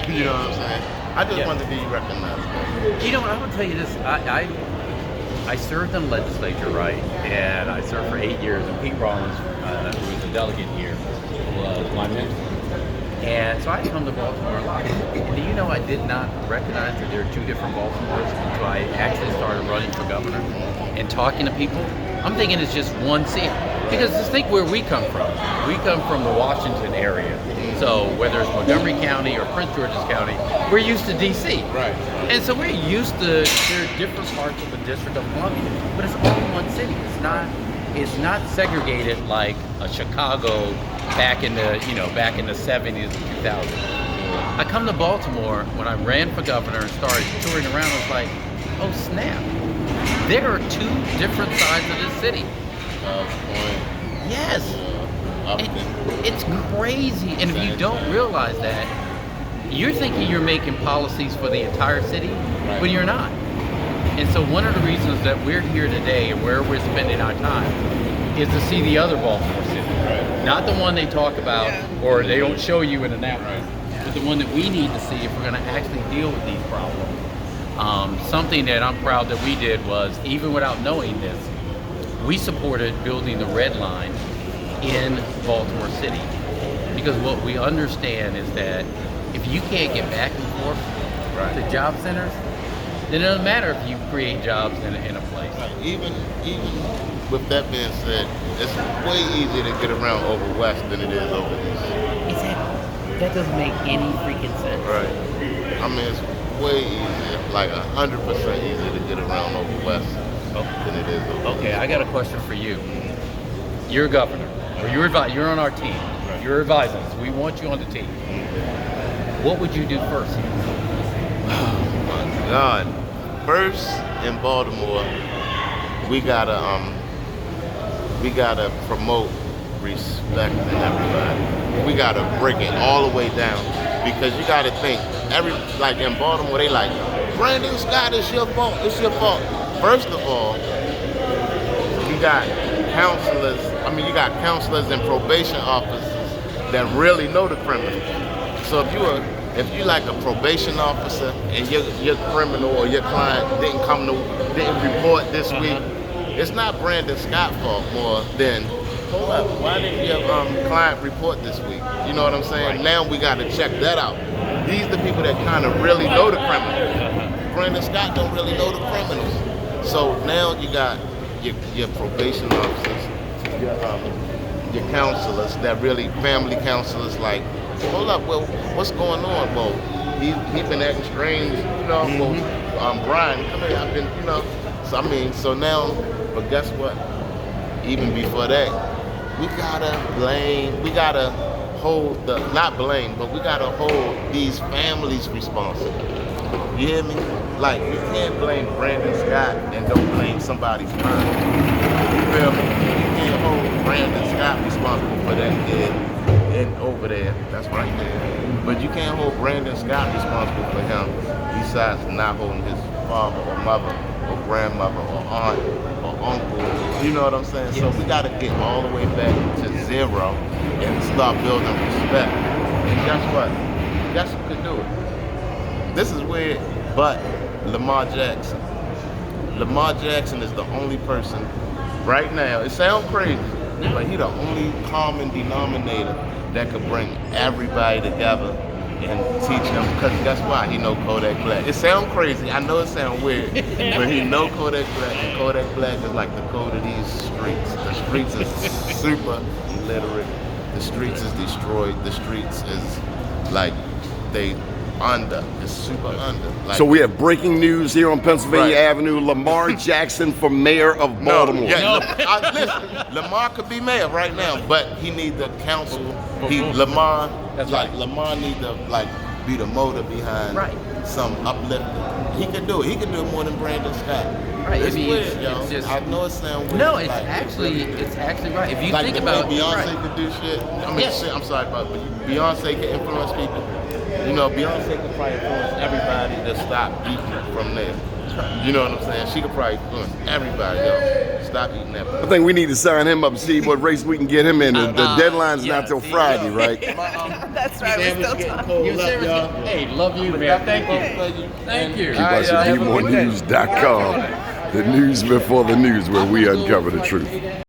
You know what I'm saying? I just wanted to be recognized. You know what? I'm gonna tell you this. I served in the legislature, right? And I served for 8 years. And Pete Rollins, who was a delegate here, was my mentor. And so I come to Baltimore a lot. And do you know I did not recognize that there are two different Baltimores until I actually started running for governor and talking to people. I'm thinking it's just one city. Because just think where we come from. We come from the Washington area. So whether it's Montgomery County or Prince George's County, we're used to DC. Right. And so we're used to, there are different parts of the District of Columbia, but it's all one city. It's not segregated like a Chicago back in the 70s and 2000s. I come to Baltimore when I ran for governor and started touring around. I was like, oh snap! There are two different sides of this city. Yes, it's crazy. And if you don't realize that, you're thinking you're making policies for the entire city, but you're not. And so one of the reasons that we're here today and where we're spending our time is to see the other Baltimore city. Right. Not the one they talk about or they don't show you in Annapolis, but the one that we need to see if we're going to actually deal with these problems. Something that I'm proud that we did was, even without knowing this, we supported building the Red Line in Baltimore City. Because what we understand is that if you can't get back and forth to job centers, then it doesn't matter if you create jobs in a place. Even with that being said, it's way easier to get around over west than it is over east. That doesn't make any freaking sense. Right. I mean, it's way easier, like 100% easier to get around over west than it is over east. Okay, I got a question for you. You're a governor, or you're on our team. Right. You're advising us. We want you on the team. What would you do first? Oh my God. First, in Baltimore, we gotta promote respect in everybody. We gotta break it all the way down, because you gotta think, like in Baltimore, they like, Brandon Scott, it's your fault, it's your fault. First of all, you got counselors and probation officers that really know the criminals. So if you like a probation officer and your criminal or your client didn't report this week, it's not Brandon Scott's fault more than, hold up, why didn't your client report this week? You know what I'm saying? Right. Now we got to check that out. These are the people that kind of really know the criminals. Brandon Scott don't really know the criminals. So now you got your probation officers, your counselors that really, family counselors, like, hold up, well, what's going on? Well, he been acting strange, you know. Well, Brian, come here, I've been, so now, but guess what? Even before that, we gotta hold we gotta hold these families responsible. You hear me? Like, you can't blame Brandon Scott and don't blame somebody's mom. You feel me? You can't hold Brandon Scott responsible for that kid and over there, that's right there. But you can't hold Brandon Scott responsible for him, besides not holding his father or mother or grandmother or aunt or uncle. You know what I'm saying? So we gotta get all the way back to zero and start building respect. And guess what? Guess who could do it? This is weird, but Lamar Jackson. Lamar Jackson is the only person right now, it sounds crazy, but he the only common denominator that could bring everybody together and teach them, because guess why? He know Kodak Black. It sounds crazy, I know it sounds weird, but he know Kodak Black, and Kodak Black is like the code of these streets. The streets is super illiterate. The streets is destroyed. The streets is like, it's super under. Like, so we have breaking news here on Pennsylvania Avenue. Lamar Jackson for mayor of Baltimore. Listen, Lamar could be mayor right now, but he need the council. Lamar need to be the motor behind some uplifting. He could do it. He could do it more than Brandon Scott. Right. It's weird, yo. It's just, I know it sounds weird. No, it's actually right. If you think about Beyonce could do shit. I mean, shit. I'm sorry about it, but Beyonce can influence people. You know, Beyonce could probably influence everybody to stop eating from there. You know what I'm saying? She could probably influence everybody else. Stop eating that. I think we need to sign him up and see what race we can get him in. The deadline's not till Friday, right? That's right. We're still talking. You seriously? Hey, love you, man. Thank you. Thank you. Keep us at DMGlobal.com. The news before the news, where we uncover the truth.